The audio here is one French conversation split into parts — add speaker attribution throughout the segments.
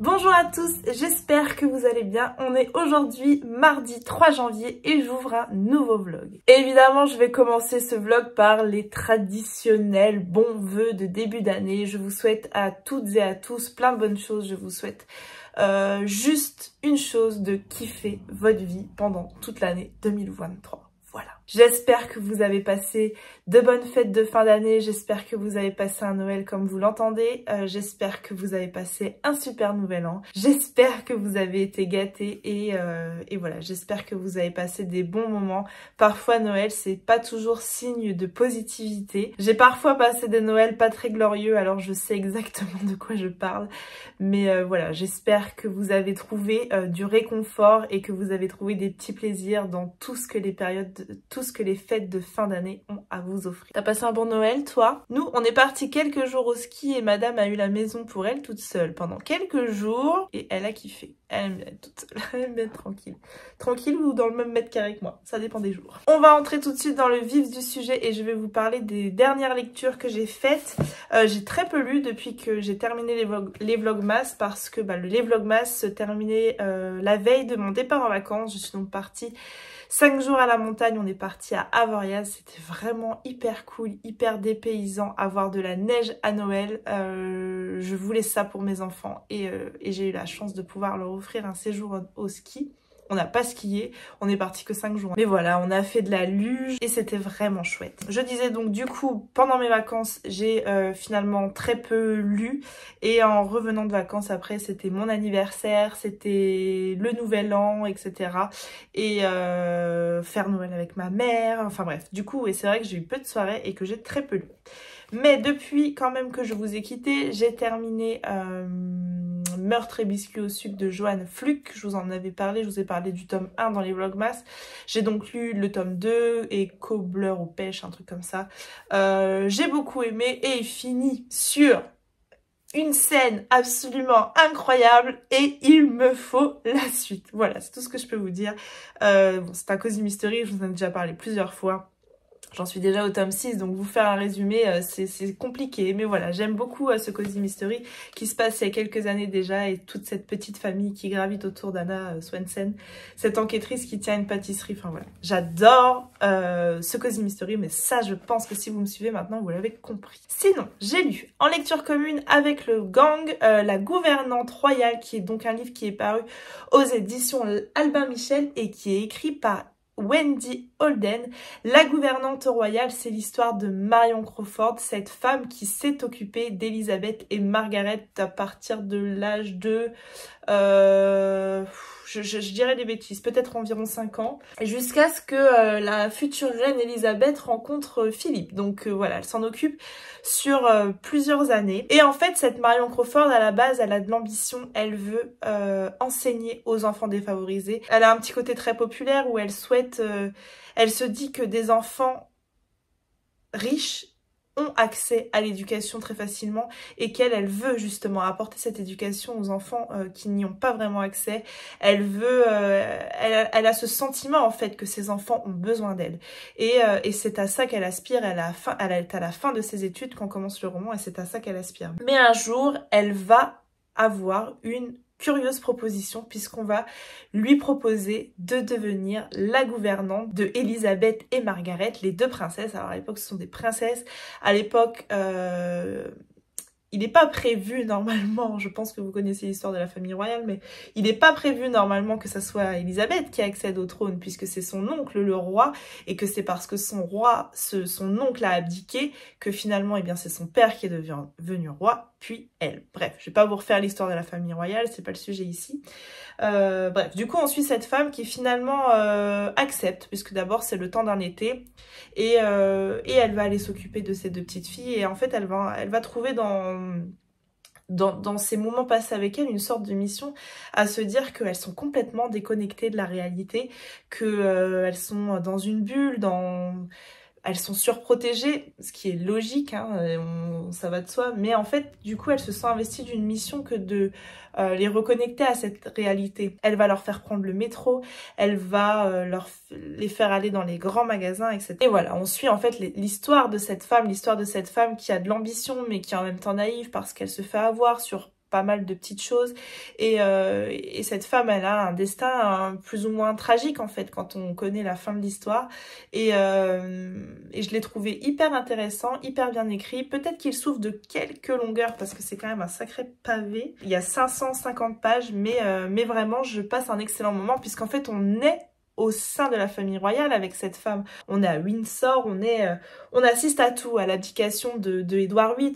Speaker 1: Bonjour à tous, j'espère que vous allez bien. On est aujourd'hui mardi 3 janvier et j'ouvre un nouveau vlog. Évidemment, je vais commencer ce vlog par les traditionnels bons vœux de début d'année. Je vous souhaite à toutes et à tous plein de bonnes choses. Je vous souhaite juste une chose, de kiffer votre vie pendant toute l'année 2023. Voilà. J'espère que vous avez passé de bonnes fêtes de fin d'année, j'espère que vous avez passé un Noël comme vous l'entendez, j'espère que vous avez passé un super nouvel an, j'espère que vous avez été gâtés et voilà, j'espère que vous avez passé des bons moments. Parfois Noël c'est pas toujours signe de positivité, j'ai parfois passé des Noëls pas très glorieux alors je sais exactement de quoi je parle, mais voilà, j'espère que vous avez trouvé du réconfort et que vous avez trouvé des petits plaisirs dans tout ce que les fêtes de fin d'année ont à vous offrir. T'as passé un bon Noël, toi? Nous, on est parti quelques jours au ski et madame a eu la maison pour elle toute seule pendant quelques jours et elle a kiffé. Elle aime bien être toute seule, elle aime bien être tranquille. Tranquille ou dans le même mètre carré que moi, ça dépend des jours. On va entrer tout de suite dans le vif du sujet et je vais vous parler des dernières lectures que j'ai faites. J'ai très peu lu depuis que j'ai terminé les vlogmas parce que les vlogmas se terminaient la veille de mon départ en vacances. Je suis donc partie 5 jours à la montagne, on est parti à Avoriaz, c'était vraiment hyper cool, hyper dépaysant, avoir de la neige à Noël. Je voulais ça pour mes enfants et j'ai eu la chance de pouvoir leur offrir un séjour au ski. On n'a pas skié, on est parti que 5 jours. Mais voilà, on a fait de la luge et c'était vraiment chouette. Je disais donc du coup, pendant mes vacances, j'ai finalement très peu lu. Et en revenant de vacances après, c'était mon anniversaire, c'était le nouvel an, etc. Et faire Noël avec ma mère, enfin bref. Du coup, et c'est vrai que j'ai eu peu de soirées et que j'ai très peu lu. Mais depuis quand même que je vous ai quitté, j'ai terminé Meurtre et biscuits au sucre de Johann Fluck. Je vous en avais parlé, je vous ai parlé du tome 1 dans les vlogmas. J'ai donc lu le tome 2 et Cobbler aux pêches, un truc comme ça. J'ai beaucoup aimé et il finit sur une scène absolument incroyable et il me faut la suite. Voilà, c'est tout ce que je peux vous dire. Bon, c'est un Cozy Mystery, je vous en ai déjà parlé plusieurs fois. J'en suis déjà au tome 6, donc vous faire un résumé, c'est compliqué. Mais voilà, j'aime beaucoup ce Cozy Mystery qui se passe il y a quelques années déjà et toute cette petite famille qui gravite autour d'Anna Swanson, cette enquêtrice qui tient une pâtisserie. Enfin voilà, j'adore ce Cozy Mystery, mais ça, je pense que si vous me suivez maintenant, vous l'avez compris. Sinon, j'ai lu en lecture commune avec le gang La Gouvernante Royale, qui est donc un livre qui est paru aux éditions Albin Michel et qui est écrit par Wendy Holden. La Gouvernante Royale, c'est l'histoire de Marion Crawford, cette femme qui s'est occupée d'Elizabeth et Margaret à partir de l'âge de... je dirais des bêtises, peut-être environ 5 ans, jusqu'à ce que la future reine Elisabeth rencontre Philippe. Donc voilà, elle s'en occupe sur plusieurs années. Et en fait, cette Marion Crawford, à la base, elle a de l'ambition, elle veut enseigner aux enfants défavorisés. Elle a un petit côté très populaire où elle souhaite, elle se dit que des enfants riches ont accès à l'éducation très facilement et qu'elle veut justement apporter cette éducation aux enfants qui n'y ont pas vraiment accès. Elle veut, elle a ce sentiment en fait que ces enfants ont besoin d'elle et c'est à ça qu'elle aspire. Elle est à la fin de ses études quand commence le roman et c'est à ça qu'elle aspire. Mais un jour, elle va avoir une curieuse proposition puisqu'on va lui proposer de devenir la gouvernante de Elisabeth et Margaret, les deux princesses. Alors à l'époque ce sont des princesses, à l'époque il n'est pas prévu normalement, je pense que vous connaissez l'histoire de la famille royale, mais il n'est pas prévu normalement que ça soit Elisabeth qui accède au trône puisque c'est son oncle le roi et que c'est parce que son oncle a abdiqué que finalement eh bien c'est son père qui est devenu roi puis elle. Bref, je vais pas vous refaire l'histoire de la famille royale, c'est pas le sujet ici. Bref, du coup on suit cette femme qui finalement accepte puisque d'abord c'est le temps d'un été et elle va aller s'occuper de ces deux petites filles et en fait elle va trouver dans ces moments passés avec elles une sorte de mission à se dire qu'elles sont complètement déconnectées de la réalité, qu'elles sont dans une bulle, elles sont surprotégées, ce qui est logique, hein, ça va de soi, mais en fait, du coup, elle se sent investie d'une mission que de les reconnecter à cette réalité. Elle va leur faire prendre le métro, elle va les faire aller dans les grands magasins, etc. Et voilà, on suit en fait l'histoire de cette femme qui a de l'ambition, mais qui est en même temps naïve parce qu'elle se fait avoir sur pas mal de petites choses et cette femme elle a un destin plus ou moins tragique en fait quand on connaît la fin de l'histoire et je l'ai trouvé hyper intéressant, hyper bien écrit. Peut-être qu'il souffre de quelques longueurs parce que c'est quand même un sacré pavé, il y a 550 pages mais vraiment je passe un excellent moment puisqu'en fait on est au sein de la famille royale avec cette femme. On est à Windsor, on assiste à tout, à l'abdication de Édouard VIII,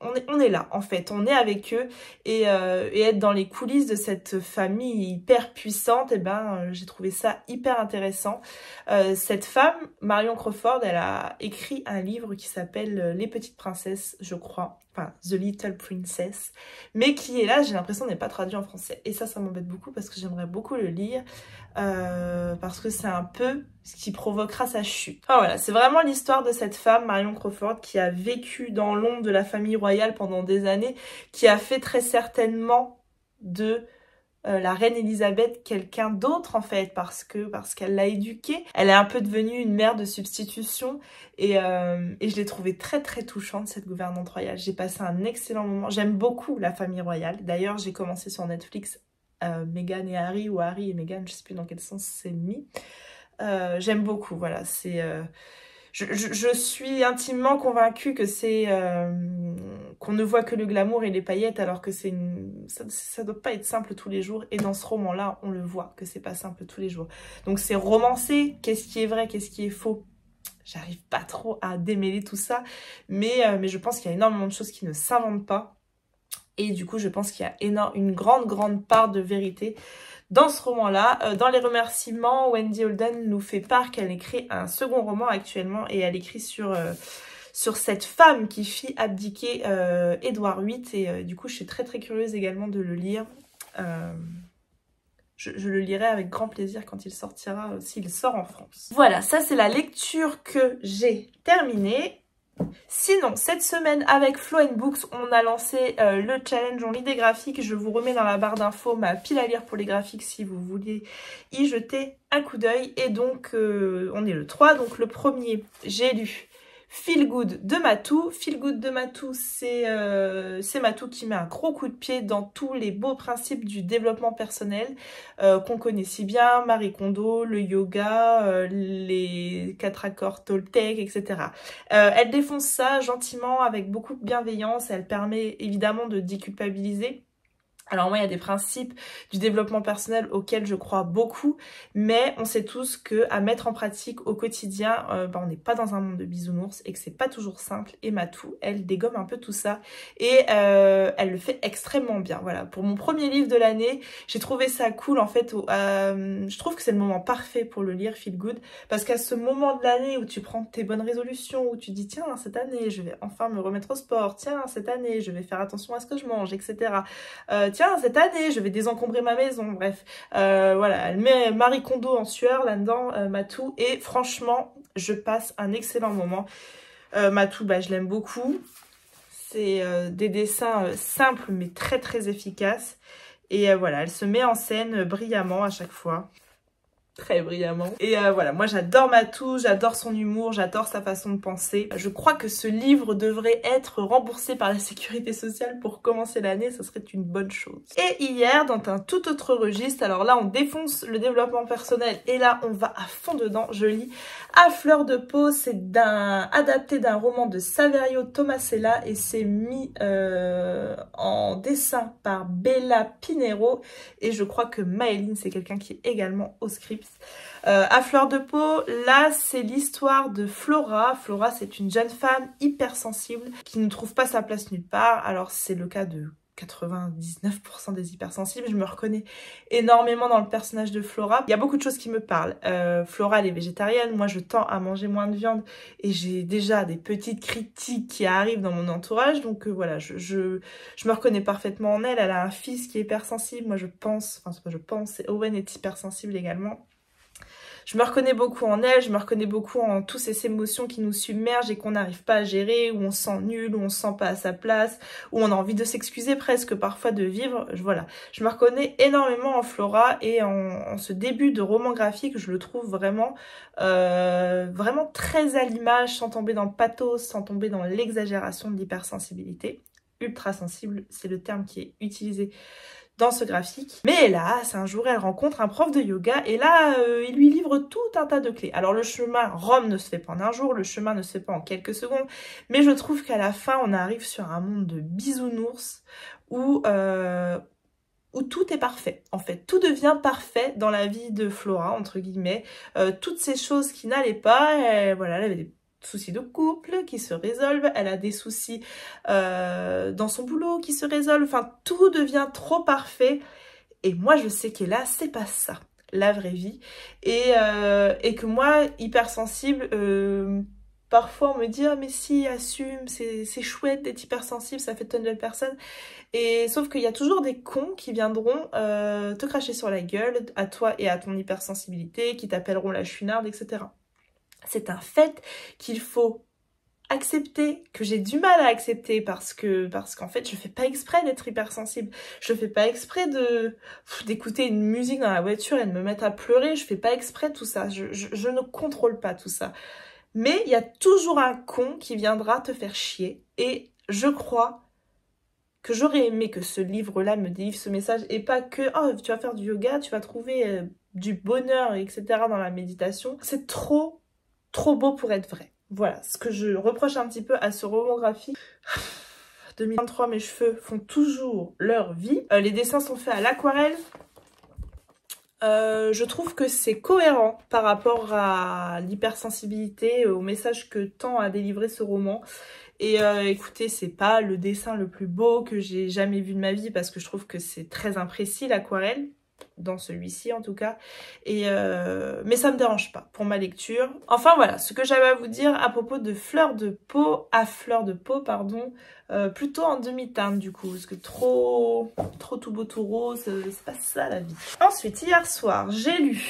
Speaker 1: on est là en fait, on est avec eux et être dans les coulisses de cette famille hyper puissante, et j'ai trouvé ça hyper intéressant. Cette femme, Marion Crawford, elle a écrit un livre qui s'appelle Les Petites Princesses, je crois, enfin The Little Princess, mais qui est là, j'ai l'impression n'est pas traduit en français et ça m'embête beaucoup parce que j'aimerais beaucoup le lire parce que c'est un peu ce qui provoquera sa chute. Enfin voilà, c'est vraiment l'histoire de cette femme, Marion Crawford, qui a vécu dans l'ombre de la famille royale pendant des années, qui a fait très certainement de la reine Elisabeth quelqu'un d'autre en fait, parce qu'elle l'a éduquée. Elle est un peu devenue une mère de substitution et je l'ai trouvée très très touchante cette gouvernante royale. J'ai passé un excellent moment. J'aime beaucoup la famille royale. D'ailleurs j'ai commencé sur Netflix Meghan et Harry, ou Harry et Meghan, je sais plus dans quel sens c'est mis. J'aime beaucoup, voilà, c'est... Je suis intimement convaincue que c'est... qu'on ne voit que le glamour et les paillettes, alors que ça doit pas être simple tous les jours. Et dans ce roman-là, on le voit, que c'est pas simple tous les jours. Donc c'est romancé, qu'est-ce qui est vrai, qu'est-ce qui est faux. J'arrive pas trop à démêler tout ça, mais je pense qu'il y a énormément de choses qui ne s'inventent pas. Et du coup, je pense qu'il y a une grande part de vérité dans ce roman-là. Dans les remerciements, Wendy Holden nous fait part qu'elle écrit un second roman actuellement et elle écrit sur cette femme qui fit abdiquer Édouard VIII et du coup, je suis très curieuse également de le lire. Je le lirai avec grand plaisir quand il sortira, s'il sort en France. Voilà, ça c'est la lecture que j'ai terminée. Sinon, cette semaine avec Flow & Books, on a lancé le challenge On lit des graphiques. Je vous remets dans la barre d'infos ma pile à lire pour les graphiques si vous voulez y jeter un coup d'œil. Et donc, on est le 3. Donc le premier, j'ai lu Feel Good de Matou. Feel Good de Matou, c'est Matou qui met un gros coup de pied dans tous les beaux principes du développement personnel qu'on connaît si bien, Marie Kondo, le yoga, les 4 accords Toltec, etc. Elle défonce ça gentiment avec beaucoup de bienveillance. Elle permet évidemment de déculpabiliser. Alors moi, il y a des principes du développement personnel auxquels je crois beaucoup, mais on sait tous que à mettre en pratique au quotidien, on n'est pas dans un monde de bisounours et que c'est pas toujours simple. Et Matou, elle dégomme un peu tout ça et elle le fait extrêmement bien. Voilà, pour mon premier livre de l'année, j'ai trouvé ça cool en fait. Je trouve que c'est le moment parfait pour le lire, Feel Good, parce qu'à ce moment de l'année où tu prends tes bonnes résolutions, où tu dis tiens cette année je vais enfin me remettre au sport, tiens cette année je vais faire attention à ce que je mange, etc. Tiens, cette année, je vais désencombrer ma maison, bref. Voilà, elle met Marie Kondo en sueur là-dedans, Matou, et franchement, je passe un excellent moment. Matou, je l'aime beaucoup. C'est des dessins simples, mais très efficaces. Et voilà, elle se met en scène brillamment à chaque fois. Très brillamment. Et voilà, moi j'adore Matou, j'adore son humour, j'adore sa façon de penser. Je crois que ce livre devrait être remboursé par la sécurité sociale pour commencer l'année, ça serait une bonne chose. Et hier, dans un tout autre registre, alors là on défonce le développement personnel et là on va à fond dedans, je lis À fleur de peau, c'est adapté d'un roman de Saverio Tomasella et c'est mis en dessin par Bella Pinheiro et je crois que Maëline c'est quelqu'un qui est également au script. À fleur de peau, là c'est l'histoire de Flora. Flora c'est une jeune femme hypersensible qui ne trouve pas sa place nulle part. Alors c'est le cas de 99% des hypersensibles. Je me reconnais énormément dans le personnage de Flora. Il y a beaucoup de choses qui me parlent. Flora elle est végétarienne, moi je tends à manger moins de viande et j'ai déjà des petites critiques qui arrivent dans mon entourage. Donc voilà, je me reconnais parfaitement en elle. Elle a un fils qui est hypersensible. Moi je pense, Owen est hypersensible également. je me reconnais beaucoup en elle, je me reconnais beaucoup en toutes ces émotions qui nous submergent et qu'on n'arrive pas à gérer, où on se sent nul, où on se sent pas à sa place, où on a envie de s'excuser presque parfois de vivre. Voilà, je me reconnais énormément en Flora et en ce début de roman graphique, je le trouve vraiment, vraiment très à l'image, sans tomber dans le pathos, sans tomber dans l'exagération de l'hypersensibilité. Ultra sensible, c'est le terme qui est utilisé dans ce graphique. Mais hélas, un jour, elle rencontre un prof de yoga et là, il lui livre tout un tas de clés. Alors le chemin, Rome ne se fait pas en un jour, le chemin ne se fait pas en quelques secondes, mais je trouve qu'à la fin, on arrive sur un monde de bisounours où tout est parfait, en fait. Tout devient parfait dans la vie de Flora, entre guillemets. Toutes ces choses qui n'allaient pas, voilà, elle avait des soucis de couple qui se résolvent, elle a des soucis dans son boulot qui se résolvent, enfin tout devient trop parfait et moi je sais qu'hélas c'est pas ça la vraie vie et que moi hypersensible parfois on me dit ah mais si assume c'est chouette d'être hypersensible, ça fait de toi une belle personne et sauf qu'il y a toujours des cons qui viendront te cracher sur la gueule à toi et à ton hypersensibilité, qui t'appelleront la chouinarde, etc. C'est un fait qu'il faut accepter, que j'ai du mal à accepter parce qu'en fait je fais pas exprès d'être hypersensible. Je fais pas exprès d'écouter une musique dans la voiture et de me mettre à pleurer. Je fais pas exprès tout ça. Je ne contrôle pas tout ça. Mais il y a toujours un con qui viendra te faire chier. Et je crois que j'aurais aimé que ce livre-là me délivre ce message et pas que « Oh, tu vas faire du yoga, tu vas trouver du bonheur, etc. dans la méditation. » C'est trop beau pour être vrai. Voilà, ce que je reproche un petit peu à ce roman graphique. 2023, mes cheveux font toujours leur vie. Les dessins sont faits à l'aquarelle. Je trouve que c'est cohérent par rapport à l'hypersensibilité, au message que tend à délivrer ce roman. Et écoutez, c'est pas le dessin le plus beau que j'ai jamais vu de ma vie parce que je trouve que c'est très imprécis l'aquarelle. Dans celui-ci en tout cas, et mais ça me dérange pas pour ma lecture. Enfin voilà, ce que j'avais à vous dire à propos de Fleur de Peau, pardon, plutôt en demi-teinte du coup, parce que trop tout beau tout rose, c'est pas ça la vie. Ensuite, hier soir, j'ai lu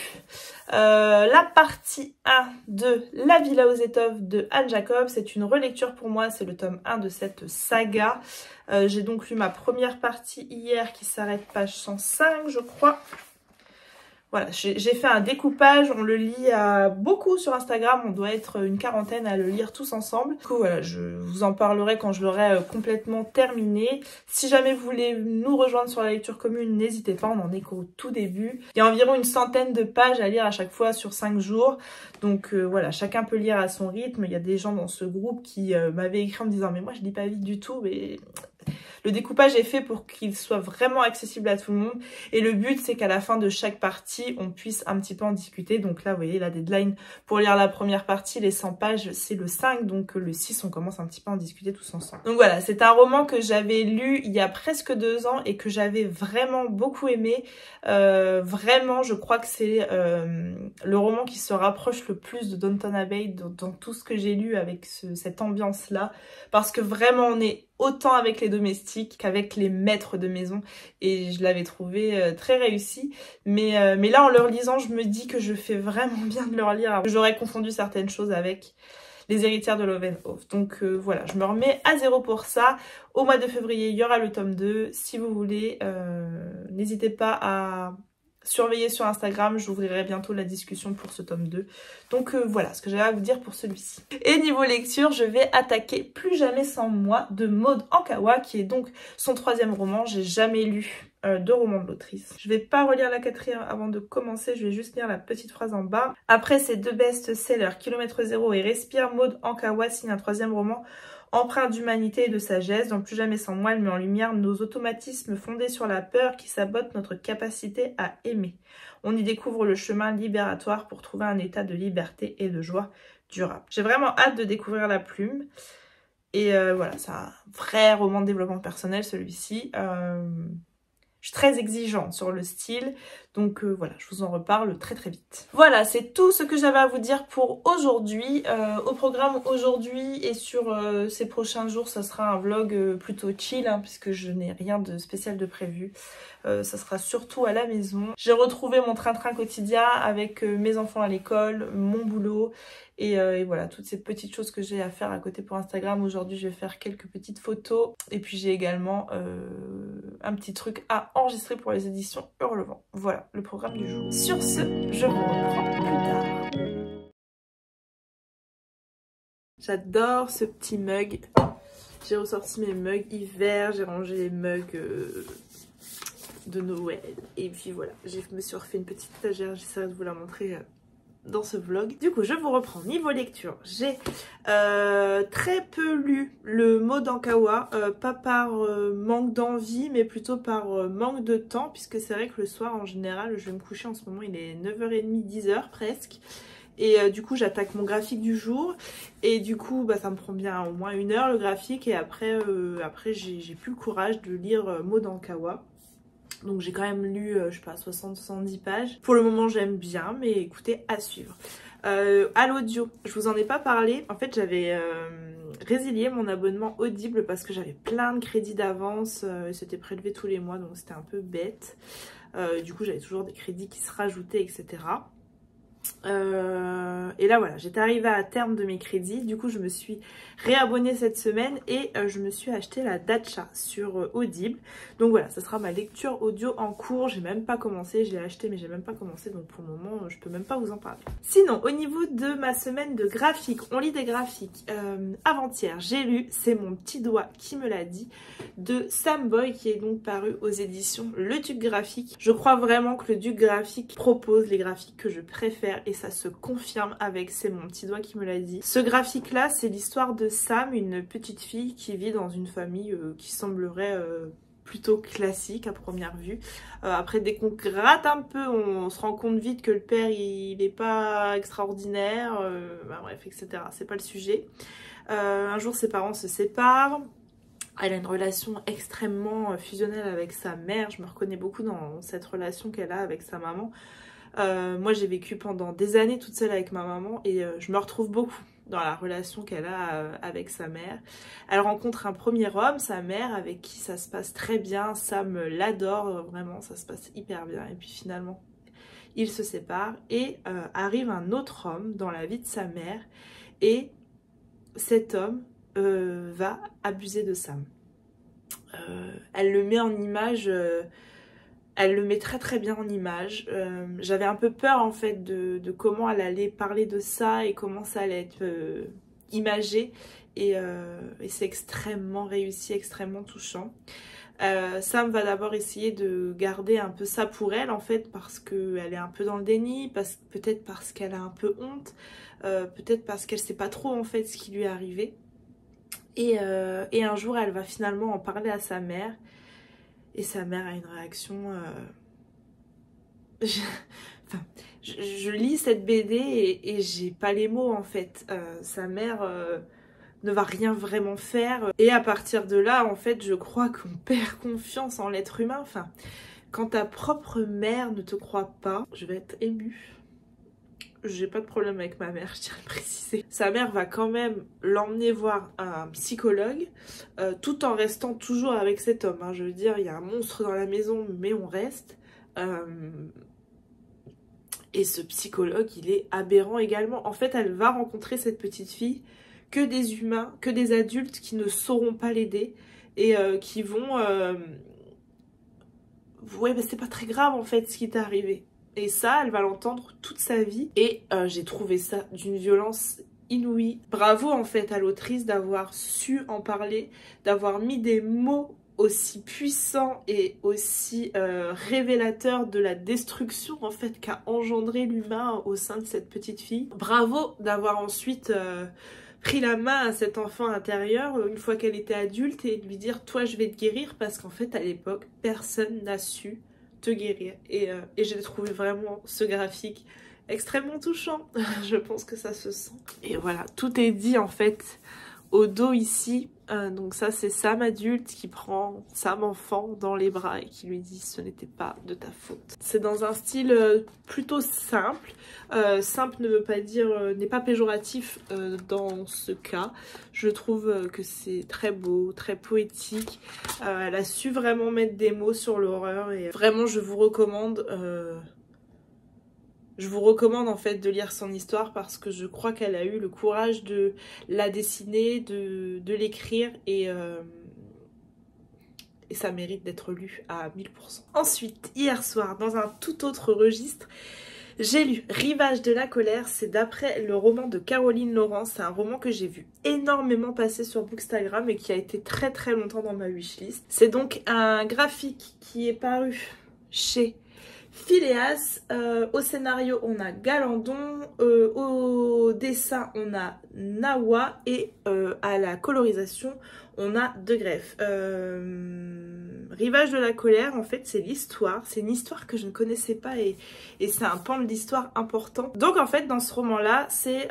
Speaker 1: la partie 1 de La Villa aux étoffes de Anne Jacob. C'est une relecture pour moi, c'est le tome 1 de cette saga. J'ai donc lu ma première partie hier qui s'arrête page 105 je crois. Voilà, j'ai fait un découpage, on le lit beaucoup sur Instagram, on doit être une quarantaine à le lire tous ensemble. Du coup voilà, je vous en parlerai quand je l'aurai complètement terminé. Si jamais vous voulez nous rejoindre sur la lecture commune, n'hésitez pas, on en est qu'au tout début. Il y a environ une centaine de pages à lire à chaque fois sur 5 jours. Donc voilà, chacun peut lire à son rythme. Il y a des gens dans ce groupe qui m'avaient écrit en me disant « Mais moi je lis pas vite du tout, mais... » Le découpage est fait pour qu'il soit vraiment accessible à tout le monde et le but c'est qu'à la fin de chaque partie on puisse un petit peu en discuter. Donc là vous voyez la deadline pour lire la première partie, les 100 pages c'est le 5, donc le 6 on commence un petit peu à en discuter tous ensemble. Donc voilà, c'est un roman que j'avais lu il y a presque 2 ans et que j'avais vraiment beaucoup aimé. Vraiment je crois que c'est le roman qui se rapproche le plus de Downton Abbey dans tout ce que j'ai lu avec cette ambiance là, parce que vraiment on est autant avec les domestiques qu'avec les maîtres de maison et je l'avais trouvé très réussi, mais là en le relisant je me dis que je fais vraiment bien de le relire. J'aurais confondu certaines choses avec Les héritières de Lovenhof, donc voilà, je me remets à zéro pour ça. Au mois de février il y aura le tome 2 si vous voulez, n'hésitez pas à surveiller sur Instagram, j'ouvrirai bientôt la discussion pour ce tome 2. Donc voilà ce que j'avais à vous dire pour celui-ci. Et niveau lecture, je vais attaquer Plus jamais sans moi de Maud Ankawa, qui est donc son 3e roman. J'ai jamais lu de roman de l'autrice. Je vais pas relire la 4e avant de commencer, je vais juste lire la petite phrase en bas. Après ces 2 best-sellers, Kilomètre Zéro et Respire, Maud Ankawa signe un 3e roman empreint d'humanité et de sagesse. Dans Plus jamais sans moi, elle met en lumière nos automatismes fondés sur la peur qui sabotent notre capacité à aimer. On y découvre le chemin libératoire pour trouver un état de liberté et de joie durable. J'ai vraiment hâte de découvrir la plume. Et voilà, c'est un vrai roman de développement personnel celui-ci. Je suis très exigeante sur le style, donc voilà, je vous en reparle très très vite. Voilà, c'est tout ce que j'avais à vous dire pour aujourd'hui. Au programme aujourd'hui et sur ces prochains jours, ça sera un vlog plutôt chill, hein, puisque je n'ai rien de spécial de prévu. Ça sera surtout à la maison. J'ai retrouvé mon train-train quotidien avec mes enfants à l'école, mon boulot et voilà, toutes ces petites choses que j'ai à faire à côté pour Instagram. Aujourd'hui, je vais faire quelques petites photos et puis j'ai également un petit truc à enregistrer pour les éditions Hurlevent. Voilà le programme du jour. Sur ce, je vous reprends plus tard. J'adore ce petit mug. J'ai ressorti mes mugs hiver, j'ai rangé les mugs de Noël. Et puis voilà, je me suis refait une petite étagère, j'essaierai de vous la montrer dans ce vlog. Du coup, je vous reprends. Niveau lecture, j'ai très peu lu le Modankawa, pas par manque d'envie, mais plutôt par manque de temps, puisque c'est vrai que le soir, en général, je vais me coucher en ce moment, il est 9h30, 10h presque. Et du coup j'attaque mon graphique du jour et du coup bah, ça me prend bien au moins 1 heure le graphique et après j'ai plus le courage de lire Modankawa. Donc j'ai quand même lu je sais pas 60-70 pages. Pour le moment j'aime bien mais écoutez, à suivre. À l'audio, je vous en ai pas parlé. En fait j'avais résilié mon abonnement Audible parce que j'avais plein de crédits d'avance et c'était prélevé tous les mois donc c'était un peu bête. Du coup j'avais toujours des crédits qui se rajoutaient etc. Et là voilà, j'étais arrivée à terme de mes crédits, du coup je me suis réabonnée cette semaine et je me suis acheté la Dacha sur Audible. Donc voilà, ça sera ma lecture audio en cours, j'ai même pas commencé, je l'ai acheté mais j'ai même pas commencé donc pour le moment je peux même pas vous en parler. Sinon au niveau de ma semaine de graphique, on lit des graphiques. Avant-hier j'ai lu C'est mon petit doigt qui me l'a dit de Sam Boy qui est donc paru aux éditions Le Duc Graphique. Je crois vraiment que Le Duc Graphique propose les graphiques que je préfère et ça se confirme avec C'est mon petit doigt qui me l'a dit. Ce graphique là c'est l'histoire de Sam, une petite fille qui vit dans une famille qui semblerait plutôt classique à première vue. Après dès qu'on gratte un peu on se rend compte vite que le père il est pas extraordinaire, bah, bref etc, c'est pas le sujet. Un jour ses parents se séparent. Elle a une relation extrêmement fusionnelle avec sa mère, je me reconnais beaucoup dans cette relation qu'elle a avec sa maman. Moi j'ai vécu pendant des années toute seule avec ma maman et je me retrouve beaucoup dans la relation qu'elle a avec sa mère. Elle rencontre un premier homme, sa mère, avec qui ça se passe très bien. Sam l'adore, vraiment ça se passe hyper bien et puis finalement ils se séparent et arrive un autre homme dans la vie de sa mère et cet homme va abuser de Sam. Elle le met en image, elle le met très très bien en image. J'avais un peu peur en fait de comment elle allait parler de ça et comment ça allait être imagé et c'est extrêmement réussi, extrêmement touchant. Sam va d'abord essayer de garder un peu ça pour elle en fait parce qu'elle est un peu dans le déni, peut-être parce qu'elle a un peu honte, peut-être parce qu'elle sait pas trop en fait ce qui lui est arrivé. Et un jour elle va finalement en parler à sa mère et sa mère a une réaction... Je lis cette BD et j'ai pas les mots en fait. Sa mère ne va rien vraiment faire et à partir de là en fait je crois qu'on perd confiance en l'être humain. Enfin, quand ta propre mère ne te croit pas, je vais être émue. J'ai pas de problème avec ma mère, je tiens à le préciser. Sa mère va quand même l'emmener voir un psychologue, tout en restant toujours avec cet homme. Hein. Je veux dire, il y a un monstre dans la maison, mais on reste. Et ce psychologue, il est aberrant également. En fait, elle va rencontrer cette petite fille, que des humains, que des adultes qui ne sauront pas l'aider et qui vont... Ouais, mais c'est pas très grave en fait ce qui t'est arrivé. Et ça, elle va l'entendre toute sa vie. Et j'ai trouvé ça d'une violence inouïe. Bravo en fait à l'autrice d'avoir su en parler, d'avoir mis des mots aussi puissants et aussi révélateurs de la destruction en fait qu'a engendré l'humain au sein de cette petite fille. Bravo d'avoir ensuite pris la main à cet enfant intérieur une fois qu'elle était adulte et de lui dire toi je vais te guérir parce qu'en fait à l'époque personne n'a su te guérir et j'ai trouvé vraiment ce graphique extrêmement touchant. Je pense que ça se sent et voilà, tout est dit en fait au dos ici. Donc ça c'est Sam adulte qui prend Sam enfant dans les bras et qui lui dit ce n'était pas de ta faute. C'est dans un style plutôt simple. Simple ne veut pas dire, n'est pas péjoratif dans ce cas. Je trouve que c'est très beau, très poétique. Elle a su vraiment mettre des mots sur l'horreur et vraiment je vous recommande en fait de lire son histoire parce que je crois qu'elle a eu le courage de la dessiner, de l'écrire et ça mérite d'être lu à 1000%. Ensuite, hier soir, dans un tout autre registre, j'ai lu Rivage de la colère, c'est d'après le roman de Caroline Laurent. C'est un roman que j'ai vu énormément passer sur Bookstagram et qui a été très très longtemps dans ma wishlist. C'est donc un graphique qui est paru chez Phileas. Au scénario on a Galandon, au dessin on a Nawa et à la colorisation on a De Greff. Rivage de la colère, en fait c'est l'histoire, c'est une histoire que je ne connaissais pas et c'est un pan de l'histoire important. Donc en fait dans ce roman là c'est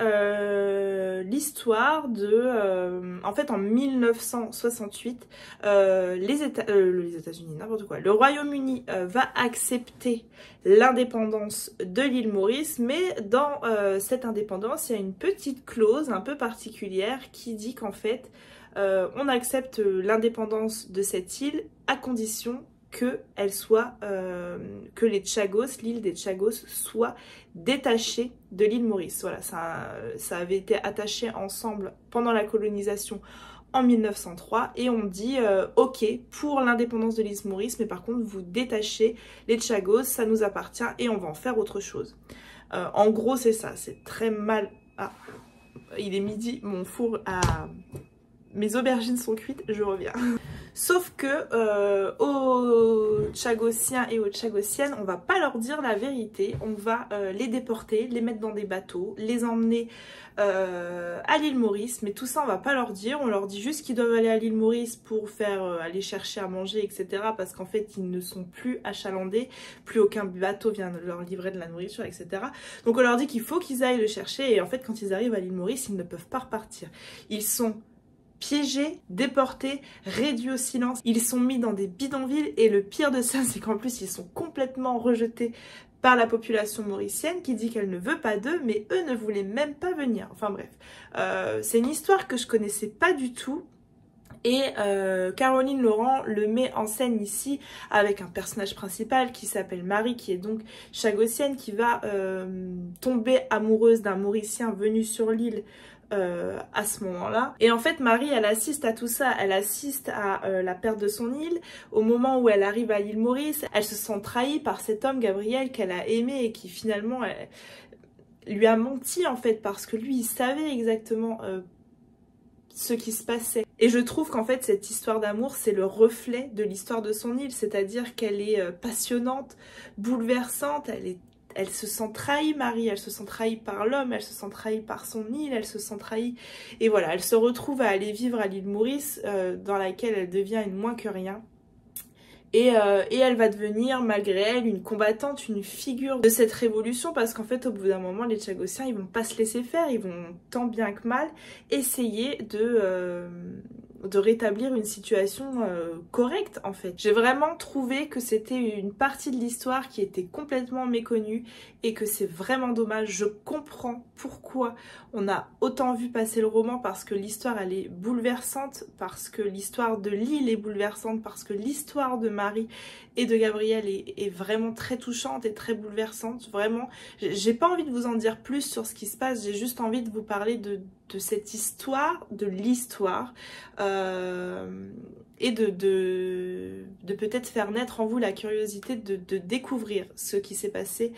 Speaker 1: l'histoire de en fait en 1968 les États-Unis, n'importe quoi, le Royaume-Uni va accepter l'indépendance de l'île Maurice, mais dans cette indépendance il y a une petite clause un peu particulière qui dit qu'en fait on accepte l'indépendance de cette île à condition que les Chagos, l'île des Chagos, soit détachée de l'île Maurice. Voilà, ça avait été attaché ensemble pendant la colonisation en 1903 et on dit ok pour l'indépendance de l'île Maurice, mais par contre vous détachez les Chagos, ça nous appartient et on va en faire autre chose. En gros c'est ça, c'est très mal... Ah, il est midi, mon four a... Mes aubergines sont cuites, je reviens. Sauf que aux Chagossiens et aux Chagossiennes, on va pas leur dire la vérité. On va les déporter, les mettre dans des bateaux, les emmener à l'île Maurice. Mais tout ça, on va pas leur dire. On leur dit juste qu'ils doivent aller à l'île Maurice pour aller chercher à manger, etc. Parce qu'en fait, ils ne sont plus achalandés. Plus aucun bateau vient leur livrer de la nourriture, etc. Donc on leur dit qu'il faut qu'ils aillent le chercher. Et en fait, quand ils arrivent à l'île Maurice, ils ne peuvent pas repartir. Ils sont piégés, déportés, réduits au silence. Ils sont mis dans des bidonvilles et le pire de ça, c'est qu'en plus ils sont complètement rejetés par la population mauricienne qui dit qu'elle ne veut pas d'eux, mais eux ne voulaient même pas venir. Enfin bref, c'est une histoire que je connaissais pas du tout. Et Caroline Laurent le met en scène ici avec un personnage principal qui s'appelle Marie, qui est donc chagossienne, qui va tomber amoureuse d'un Mauricien venu sur l'île à ce moment-là. Et en fait Marie elle assiste à tout ça, elle assiste à la perte de son île. Au moment où elle arrive à l'île Maurice, elle se sent trahie par cet homme Gabriel qu'elle a aimé et qui finalement lui a menti en fait, parce que lui il savait exactement ce qui se passait. Et je trouve qu'en fait cette histoire d'amour c'est le reflet de l'histoire de son île, c'est-à-dire qu'elle est passionnante, bouleversante, elle se sent trahie Marie, elle se sent trahie par l'homme, elle se sent trahie par son île, elle se sent trahie. Et voilà, elle se retrouve à aller vivre à l'île Maurice, dans laquelle elle devient une moins que rien. Et elle va devenir, malgré elle, une combattante, une figure de cette révolution, parce qu'en fait, au bout d'un moment, les Chagossiens, ils vont pas se laisser faire, ils vont tant bien que mal essayer de rétablir une situation correcte en fait. J'ai vraiment trouvé que c'était une partie de l'histoire qui était complètement méconnue et que c'est vraiment dommage. Je comprends pourquoi on a autant vu passer le roman, parce que l'histoire elle est bouleversante, parce que l'histoire de l'île est bouleversante, parce que l'histoire de Marie et de Gabriel est vraiment très touchante et très bouleversante. Vraiment, j'ai pas envie de vous en dire plus sur ce qui se passe, j'ai juste envie de vous parler de cette histoire, de l'histoire, et de peut-être faire naître en vous la curiosité de découvrir ce qui s'est passé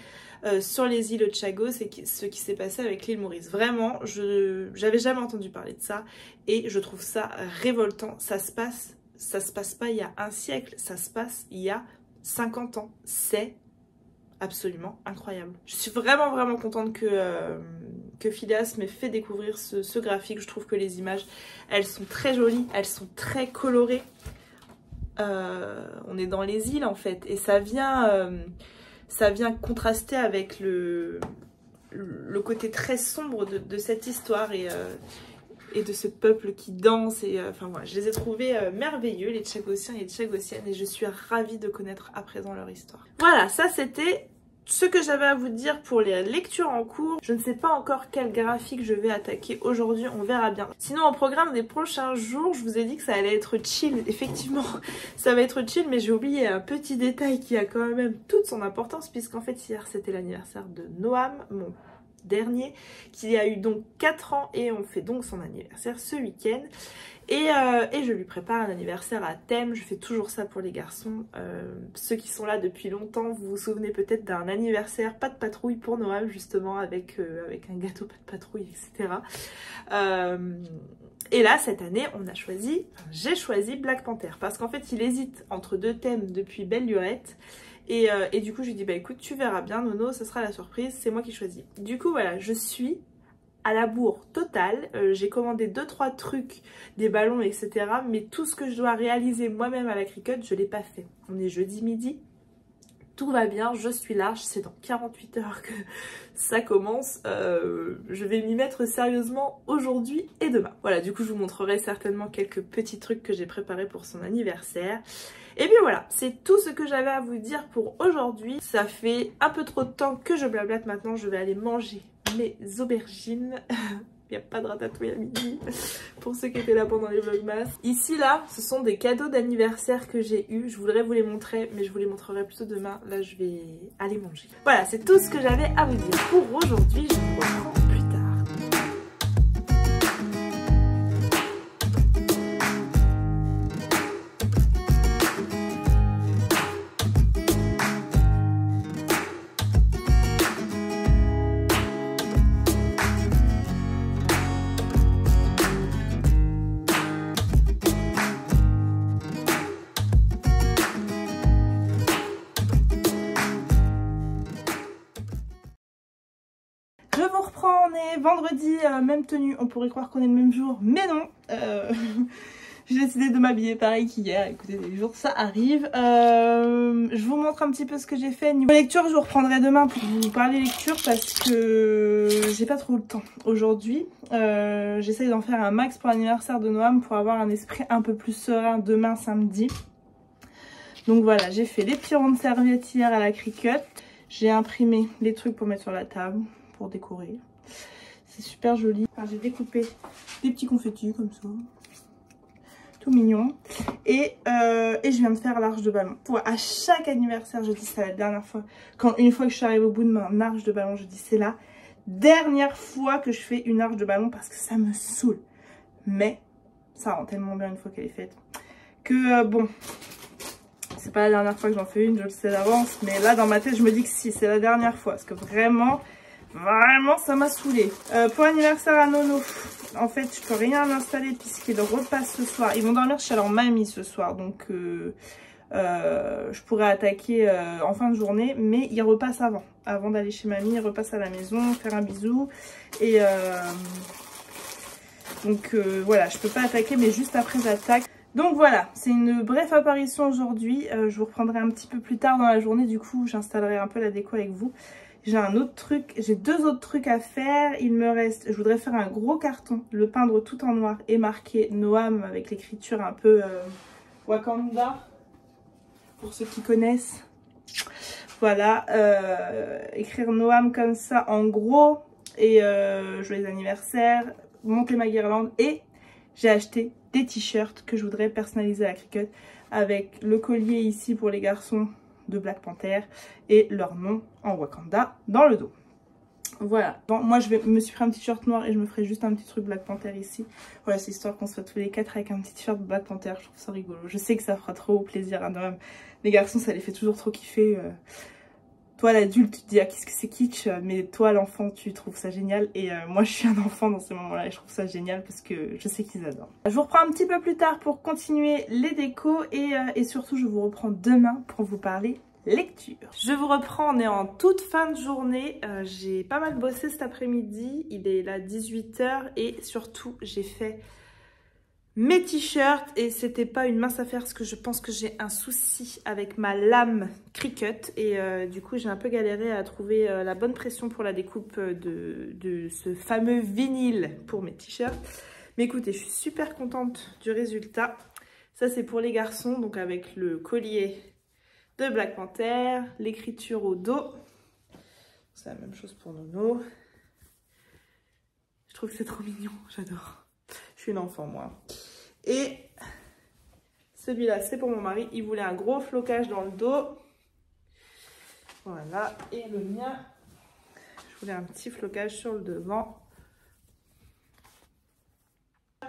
Speaker 1: sur les îles Chagos et ce qui s'est passé avec l'île Maurice. Vraiment, j'avais jamais entendu parler de ça et je trouve ça révoltant. Ça se passe pas il y a un siècle, ça se passe il y a 50 ans. C'est absolument incroyable. Je suis vraiment contente que Phileas m'ait fait découvrir ce graphique. Je trouve que les images, elles sont très jolies, elles sont très colorées. On est dans les îles en fait, et ça vient contraster avec le côté très sombre de cette histoire, et et de ce peuple qui danse. Et enfin voilà, je les ai trouvés merveilleux, les Tchagossiens et les Tchagossiennes, et je suis ravie de connaître à présent leur histoire. Voilà, ça c'était ce que j'avais à vous dire pour les lectures en cours. Je ne sais pas encore quel graphique je vais attaquer aujourd'hui, on verra bien. Sinon, au programme des prochains jours, je vous ai dit que ça allait être chill. Effectivement, ça va être chill, mais j'ai oublié un petit détail qui a quand même toute son importance, puisqu'en fait hier c'était l'anniversaire de Noam, mon dernier, qui a eu donc 4 ans, et on fait donc son anniversaire ce week-end. Et je lui prépare un anniversaire à thème. Je fais toujours ça pour les garçons. Ceux qui sont là depuis longtemps, vous vous souvenez peut-être d'un anniversaire pas de patrouille pour Noël, justement, avec un gâteau pas de patrouille, etc. Et là, cette année, j'ai choisi Black Panther, parce qu'en fait, il hésite entre 2 thèmes depuis belle lurette. Et du coup, je lui dis, bah écoute, tu verras bien, Nono, ça sera la surprise, c'est moi qui choisis. Du coup, voilà, je suis à la bourre totale. J'ai commandé 2-3 trucs, des ballons, etc. Mais tout ce que je dois réaliser moi-même à la Cricut, je ne l'ai pas fait. On est jeudi midi, tout va bien, je suis là, c'est dans 48 heures que ça commence. Je vais m'y mettre sérieusement aujourd'hui et demain. Voilà, du coup je vous montrerai certainement quelques petits trucs que j'ai préparés pour son anniversaire. Et bien voilà, c'est tout ce que j'avais à vous dire pour aujourd'hui. Ça fait un peu trop de temps que je blablate, maintenant je vais aller manger mes aubergines. Il n'y a pas de ratatouille à midi pour ceux qui étaient là pendant les vlogmas. Ici là, ce sont des cadeaux d'anniversaire que j'ai eu. Je voudrais vous les montrer, mais je vous les montrerai plutôt demain. Là, je vais aller manger. Voilà, c'est tout ce que j'avais à vous dire pour aujourd'hui. Je vous reprends plus tard. Je vous reprends, on est vendredi, même tenue, on pourrait croire qu'on est le même jour, mais non. J'ai décidé de m'habiller pareil qu'hier, écoutez, les jours ça arrive. Je vous montre un petit peu ce que j'ai fait. Niveau lecture, je vous reprendrai demain pour vous parler lecture parce que j'ai pas trop le temps aujourd'hui. J'essaye d'en faire un max pour l'anniversaire de Noam pour avoir un esprit un peu plus serein demain samedi. Donc voilà, j'ai fait les petits ronds de serviettes hier à la Cricut. J'ai imprimé les trucs pour mettre sur la table, pour décorer. C'est super joli. Enfin, j'ai découpé des petits confettis comme ça. Tout mignon. Et je viens de faire l'arche de ballon. À chaque anniversaire, je dis c'est la dernière fois. Une fois que je suis arrivée au bout de mon arche de ballon, je dis c'est la dernière fois que je fais une arche de ballon parce que ça me saoule. Mais ça rend tellement bien une fois qu'elle est faite que bon, c'est pas la dernière fois que j'en fais une, je le sais d'avance. Mais là dans ma tête je me dis que si, c'est la dernière fois. Parce que vraiment ça m'a saoulée. Pour l'anniversaire à Nono, en fait je peux rien installer puisqu'il repasse ce soir. Ils vont dormir chez leur mamie ce soir, donc je pourrais attaquer en fin de journée, mais il repasse avant d'aller chez mamie, il repasse à la maison, faire un bisou. Et donc voilà, je peux pas attaquer, mais juste après j'attaque. Donc voilà, c'est une brève apparition aujourd'hui. Je vous reprendrai un petit peu plus tard dans la journée, du coup j'installerai un peu la déco avec vous. J'ai un autre truc, j'ai 2 autres trucs à faire. Il me reste, je voudrais faire un gros carton, le peindre tout en noir et marquer Noam avec l'écriture un peu Wakanda, pour ceux qui connaissent. Voilà, écrire Noam comme ça en gros et joyeux anniversaire, monter ma guirlande. Et j'ai acheté des t-shirts que je voudrais personnaliser à la Cricut avec le collier ici pour les garçons de Black Panther et leur nom en Wakanda dans le dos. Voilà, bon, moi je me suis pris un t-shirt noir et je me ferai juste un petit truc Black Panther ici. Voilà, c'est histoire qu'on soit tous les 4 avec un petit t-shirt Black Panther. Je trouve ça rigolo, je sais que ça fera trop plaisir à Noam. Les garçons ça les fait toujours trop kiffer. Toi l'adulte tu te dis ah qu'est-ce que c'est kitsch, mais toi l'enfant tu trouves ça génial. Et moi je suis un enfant dans ces moments là et je trouve ça génial parce que je sais qu'ils adorent. Je vous reprends un petit peu plus tard pour continuer les décos et surtout je vous reprends demain pour vous parler lecture. Je vous reprends, on est en toute fin de journée, j'ai pas mal bossé cet après-midi, il est là 18 h et surtout j'ai fait mes t-shirts et c'était pas une mince affaire parce que je pense que j'ai un souci avec ma lame Cricut et du coup j'ai un peu galéré à trouver la bonne pression pour la découpe de ce fameux vinyle pour mes t-shirts. Mais écoutez, je suis super contente du résultat. Ça c'est pour les garçons, donc avec le collier de Black Panther, l'écriture au dos. C'est la même chose pour Nono. Je trouve que c'est trop mignon, j'adore. Je suis une enfant moi. Et celui-là c'est pour mon mari, il voulait un gros flocage dans le dos. Voilà, et le mien, je voulais un petit flocage sur le devant.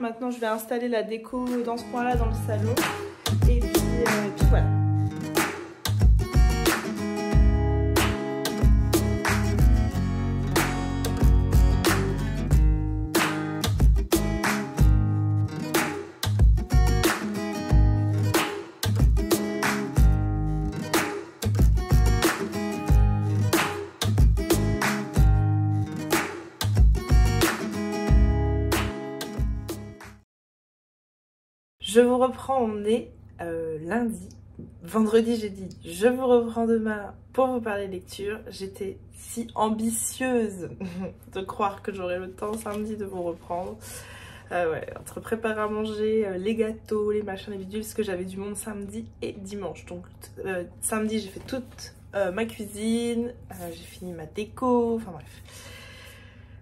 Speaker 1: Maintenant je vais installer la déco dans ce coin-là dans le salon. Et puis voilà. Je vous reprends, on est lundi. Vendredi, j'ai dit, je vous reprends demain pour vous parler lecture. J'étais si ambitieuse de croire que j'aurais le temps samedi de vous reprendre. Ouais, entre préparer à manger, les gâteaux, les machins, les bidules, parce que j'avais du monde samedi et dimanche. Donc samedi, j'ai fait toute ma cuisine, j'ai fini ma déco, enfin bref.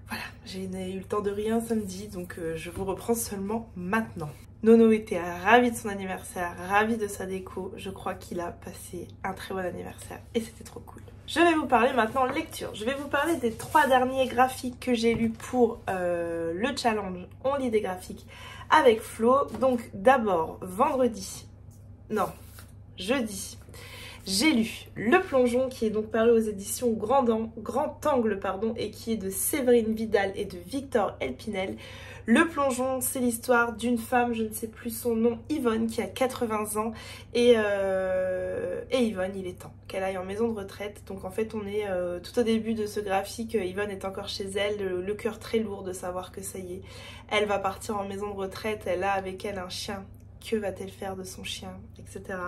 Speaker 1: Voilà, j'ai eu le temps de rien samedi, donc je vous reprends seulement maintenant. Nono était ravi de son anniversaire, ravi de sa déco. Je crois qu'il a passé un très bon anniversaire et c'était trop cool. Je vais vous parler maintenant lecture. Je vais vous parler des 3 derniers graphiques que j'ai lus pour le challenge On lit des graphiques avec Flo. Donc d'abord jeudi, j'ai lu Le Plongeon qui est donc paru aux éditions Grand Angle et qui est de Séverine Vidal et de Victor Elpinel. Le Plongeon, c'est l'histoire d'une femme, je ne sais plus son nom, Yvonne, qui a 80 ans. Et Yvonne, il est temps qu'elle aille en maison de retraite. Donc en fait, on est tout au début de ce graphique. Yvonne est encore chez elle, le cœur très lourd de savoir que ça y est, elle va partir en maison de retraite. Elle a avec elle un chien. Que va-t-elle faire de son chien, etc.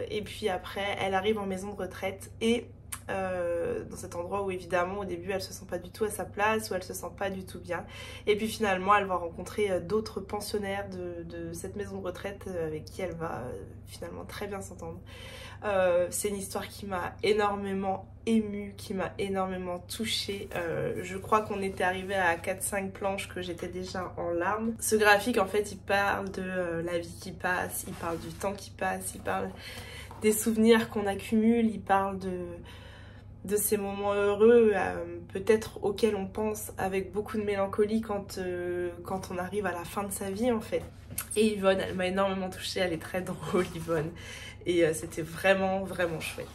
Speaker 1: Et puis après, elle arrive en maison de retraite et dans cet endroit où évidemment au début elle se sent pas du tout à sa place, où elle se sent pas du tout bien. Et puis finalement elle va rencontrer d'autres pensionnaires de cette maison de retraite avec qui elle va finalement très bien s'entendre. C'est une histoire qui m'a énormément émue, qui m'a énormément touchée. Je crois qu'on était arrivé à 4-5 planches que j'étais déjà en larmes. Ce graphique en fait il parle de la vie qui passe, il parle du temps qui passe, il parle des souvenirs qu'on accumule, il parle de ces moments heureux peut-être auxquels on pense avec beaucoup de mélancolie quand on arrive à la fin de sa vie en fait. Et Yvonne, elle m'a énormément touchée, elle est très drôle Yvonne. Et c'était vraiment chouette.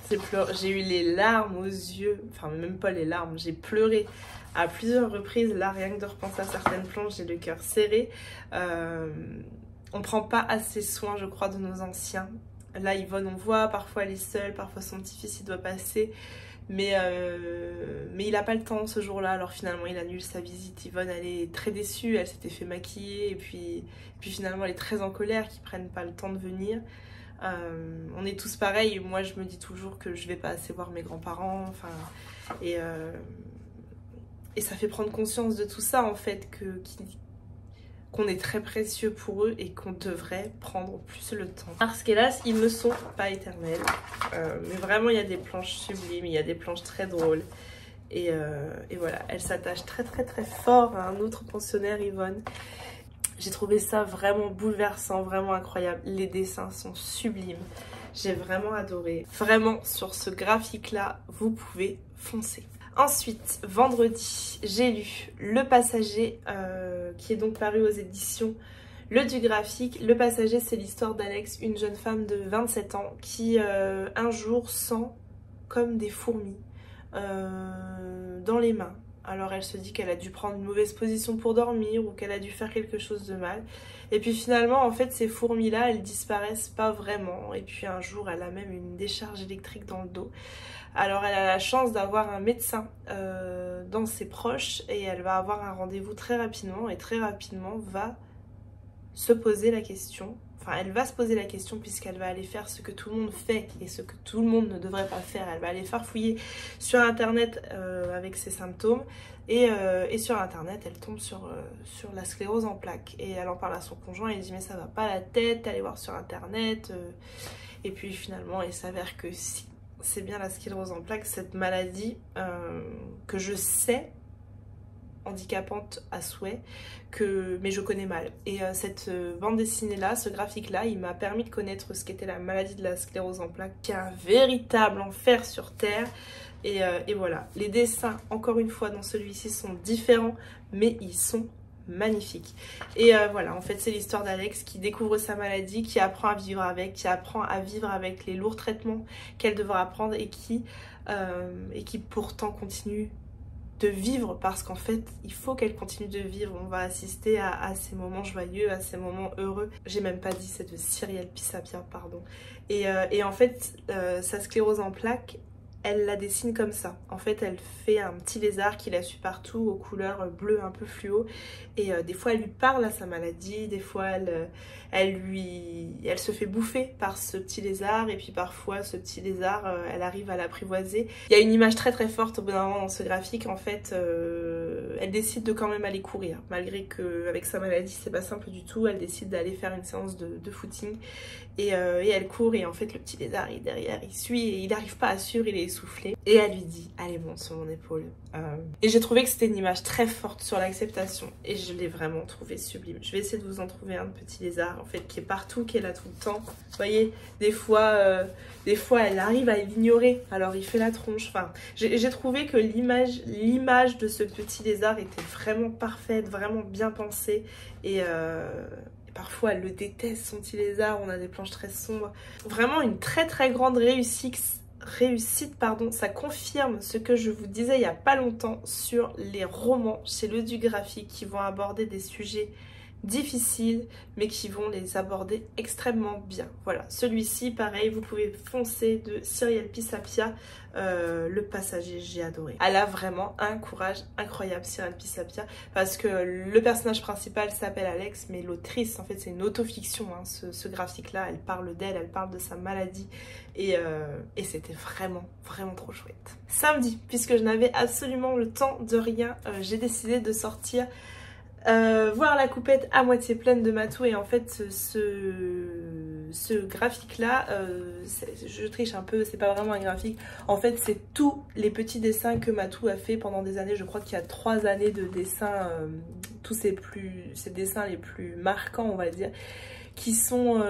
Speaker 1: J'ai eu les larmes aux yeux, enfin même pas les larmes, j'ai pleuré à plusieurs reprises. Là rien que de repenser à certaines planches, j'ai le cœur serré. On prend pas assez soin je crois de nos anciens. Là Yvonne on voit, parfois elle est seule, parfois son petit-fils il doit passer. Mais il n'a pas le temps ce jour-là, alors finalement il annule sa visite. Yvonne elle est très déçue, elle s'était fait maquiller et puis finalement elle est très en colère qu'ils prennent pas le temps de venir. On est tous pareils, moi je me dis toujours que je vais pas assez voir mes grands-parents, enfin, et ça fait prendre conscience de tout ça en fait, qu'on est très précieux pour eux et qu'on devrait prendre plus le temps. Parce qu'hélas, ils ne sont pas éternels. Mais vraiment, il y a des planches sublimes, il y a des planches très drôles. Et voilà, elle s'attache très fort à un autre pensionnaire, Yvonne. J'ai trouvé ça vraiment bouleversant, vraiment incroyable. Les dessins sont sublimes. J'ai vraiment adoré. Vraiment, sur ce graphique-là, vous pouvez foncer. Ensuite, vendredi, j'ai lu Le Passager, qui est donc paru aux éditions Le Du Graphique. Le Passager, c'est l'histoire d'Alex, une jeune femme de 27 ans qui, un jour, sent comme des fourmis dans les mains. Alors elle se dit qu'elle a dû prendre une mauvaise position pour dormir ou qu'elle a dû faire quelque chose de mal. Et puis finalement, en fait, ces fourmis-là, elles disparaissent pas vraiment. Et puis un jour, elle a même une décharge électrique dans le dos. Alors elle a la chance d'avoir un médecin dans ses proches et elle va avoir un rendez-vous très rapidement et très rapidement va se poser la question Enfin, elle va se poser la question puisqu'elle va aller faire ce que tout le monde fait et ce que tout le monde ne devrait pas faire. Elle va aller farfouiller sur internet avec ses symptômes et sur internet elle tombe sur la sclérose en plaques et elle en parle à son conjoint. Il dit mais ça va pas la tête, allez voir sur internet et puis finalement il s'avère que si c'est bien la sclérose en plaques, cette maladie que je sais handicapante à souhait, mais je connais mal. Et cette bande dessinée là, ce graphique là, il m'a permis de connaître ce qu'était la maladie de la sclérose en plaques, qui est un véritable enfer sur terre. Et voilà, les dessins, encore une fois, dans celui-ci sont différents, mais ils sont magnifiques. Et voilà, en fait, c'est l'histoire d'Alex qui découvre sa maladie, qui apprend à vivre avec, qui apprend à vivre avec les lourds traitements qu'elle devra prendre et qui pourtant continue de vivre, parce qu'en fait il faut qu'elle continue de vivre. On va assister à ces moments joyeux, à ces moments heureux. J'ai même pas dit, c'est de Cyrielle Pisapia, pardon. Et en fait sa sclérose en plaques, elle la dessine comme ça. En fait elle fait un petit lézard qui la suit partout aux couleurs bleues un peu fluo et des fois elle lui parle à sa maladie, des fois elle se fait bouffer par ce petit lézard et puis parfois ce petit lézard elle arrive à l'apprivoiser. Il y a une image très très forte au bout d'un moment dans ce graphique. En fait elle décide de quand même aller courir malgré qu'avec sa maladie c'est pas simple du tout. Elle décide d'aller faire une séance de footing et elle court et en fait le petit lézard est derrière, il suit et il n'arrive pas à suivre, il est essoufflé et elle lui dit allez monte sur mon épaule. Et j'ai trouvé que c'était une image très forte sur l'acceptation et je l'ai vraiment trouvé sublime. Je vais essayer de vous en trouver un petit lézard en fait qui est partout, qui est là tout le temps. Vous voyez, des fois elle arrive à l'ignorer, alors il fait la tronche. Enfin, j'ai trouvé que l'image de ce petit lézard était vraiment parfaite, vraiment bien pensée et parfois elle le déteste son petit lézard, on a des planches très sombres. Vraiment une très très grande réussite, ça confirme ce que je vous disais il n'y a pas longtemps sur les romans chez Le Du Graphique qui vont aborder des sujets difficiles mais qui vont les aborder extrêmement bien. Voilà, celui-ci pareil, vous pouvez foncer de Cyrielle Pisapia, Le Passager, j'ai adoré. Elle a vraiment un courage incroyable Cyrielle Pisapia parce que le personnage principal s'appelle Alex mais l'autrice en fait c'est une autofiction hein, ce graphique là, elle parle d'elle, elle parle de sa maladie et c'était vraiment vraiment trop chouette. Samedi, puisque je n'avais absolument le temps de rien, j'ai décidé de sortir voir la coupette à moitié pleine de Matou et en fait ce graphique là, je triche un peu, c'est pas vraiment un graphique, en fait c'est tous les petits dessins que Matou a fait pendant des années. Je crois qu'il y a 3 années de dessins, tous ces dessins les plus marquants on va dire, qui sont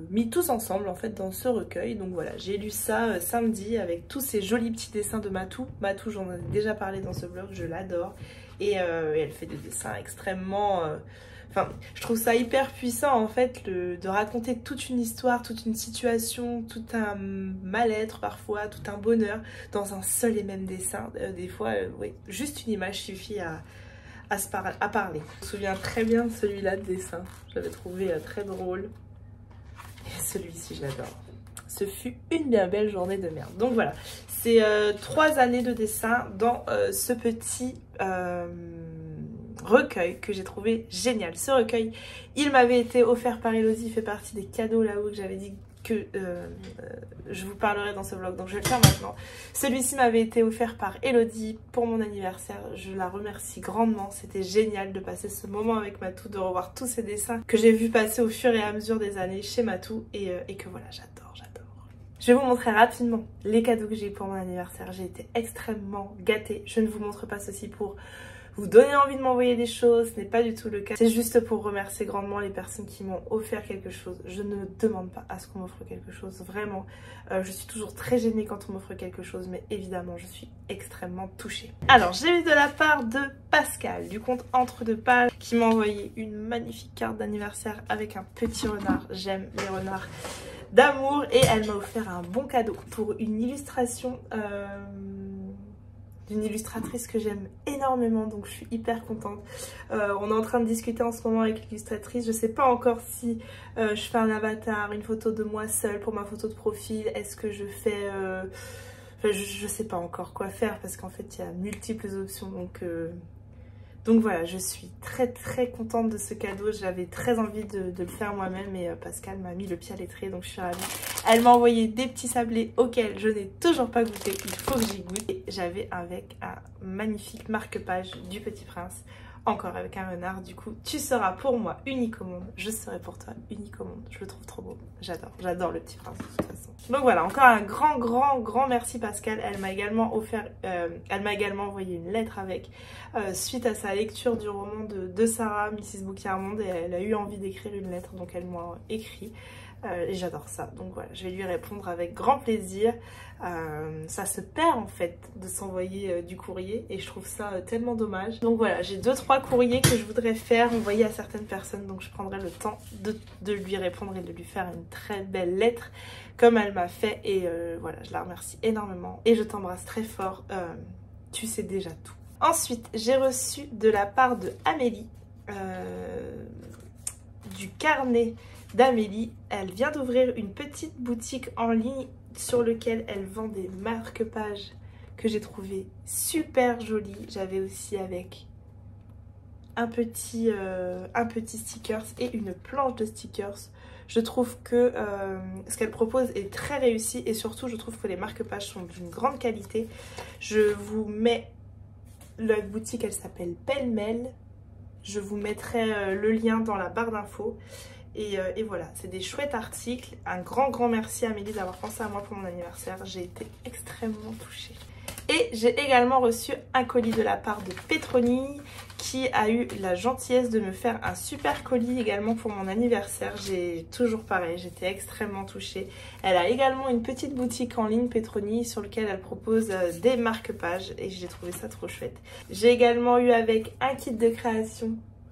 Speaker 1: mis tous ensemble en fait dans ce recueil. Donc voilà, j'ai lu ça samedi avec tous ces jolis petits dessins de Matou. Matou, j'en ai déjà parlé dans ce vlog, je l'adore. Et elle fait des dessins extrêmement... Enfin, je trouve ça hyper puissant en fait de raconter toute une histoire, toute une situation, tout un mal-être parfois, tout un bonheur dans un seul et même dessin. Des fois, oui, juste une image suffit à parler. Je me souviens très bien de celui-là de dessin. Je l'avais trouvé très drôle. Et celui-ci, je l'adore. Ce fut une bien belle journée de merde. Donc voilà, c'est 3 années de dessin dans ce petit recueil que j'ai trouvé génial. Ce recueil, il m'avait été offert par Elodie, il fait partie des cadeaux là-haut que j'avais dit que je vous parlerai dans ce vlog, donc je vais le faire maintenant. Celui-ci m'avait été offert par Elodie pour mon anniversaire, je la remercie grandement. C'était génial de passer ce moment avec Matou, de revoir tous ces dessins que j'ai vu passer au fur et à mesure des années chez Matou et que voilà, j'adore. Je vais vous montrer rapidement les cadeaux que j'ai eu pour mon anniversaire. J'ai été extrêmement gâtée. Je ne vous montre pas ceci pour vous donner envie de m'envoyer des choses, ce n'est pas du tout le cas. C'est juste pour remercier grandement les personnes qui m'ont offert quelque chose. Je ne demande pas à ce qu'on m'offre quelque chose, vraiment. Je suis toujours très gênée quand on m'offre quelque chose, mais évidemment, je suis extrêmement touchée. Alors, j'ai eu de la part de Pascal, du compte Entre Deux Pages, qui m'a envoyé une magnifique carte d'anniversaire avec un petit renard. J'aime les renards d'amour et elle m'a offert un bon cadeau pour une illustration d'une illustratrice que j'aime énormément, donc je suis hyper contente. On est en train de discuter en ce moment avec l'illustratrice. Je sais pas encore si je fais un avatar, une photo de moi seule pour ma photo de profil. Est-ce que je fais... Enfin, je sais pas encore quoi faire parce qu'en fait il y a multiples options, donc Donc voilà, je suis très contente de ce cadeau. J'avais très envie de le faire moi-même et Pascal m'a mis le pied à l'étrier, donc je suis ravie. Elle m'a envoyé des petits sablés auxquels je n'ai toujours pas goûté. Il faut que j'y goûte. Et j'avais avec un magnifique marque-page du Petit Prince. Encore avec un renard, du coup, tu seras pour moi unique au monde. Je serai pour toi unique au monde. Je le trouve trop beau. J'adore le Petit Prince de toute façon. Donc voilà, encore un grand merci Pascal. Elle m'a également envoyé une lettre avec, suite à sa lecture du roman de Sarah, Mrs. Bouquet-Armande, et elle a eu envie d'écrire une lettre, donc elle m'a écrit. Et j'adore ça, donc voilà, je vais lui répondre avec grand plaisir. Ça se perd en fait de s'envoyer du courrier et je trouve ça tellement dommage. Donc voilà, j'ai 2-3 courriers que je voudrais faire envoyer à certaines personnes, donc je prendrai le temps de lui répondre et de lui faire une très belle lettre comme elle m'a fait. Et voilà, je la remercie énormément et je t'embrasse très fort, tu sais déjà tout. Ensuite, j'ai reçu de la part de Amélie du carnet d'Amélie. Elle vient d'ouvrir une petite boutique en ligne sur lequel elle vend des marque-pages que j'ai trouvé super jolis. J'avais aussi avec un petit stickers et une planche de stickers. Je trouve que ce qu'elle propose est très réussi et surtout je trouve que les marque-pages sont d'une grande qualité. Je vous mets la boutique, elle s'appelle Pêle-mêle. Je vous mettrai le lien dans la barre d'infos. Et voilà, c'est des chouettes articles. Un grand merci à Amélie d'avoir pensé à moi pour mon anniversaire. J'ai été extrêmement touchée. Et j'ai également reçu un colis de la part de Petroni qui a eu la gentillesse de me faire un super colis également pour mon anniversaire. J'ai toujours pareil, j'étais extrêmement touchée. Elle a également une petite boutique en ligne Petroni sur laquelle elle propose des marque-pages et j'ai trouvé ça trop chouette. J'ai également eu avec un kit de création.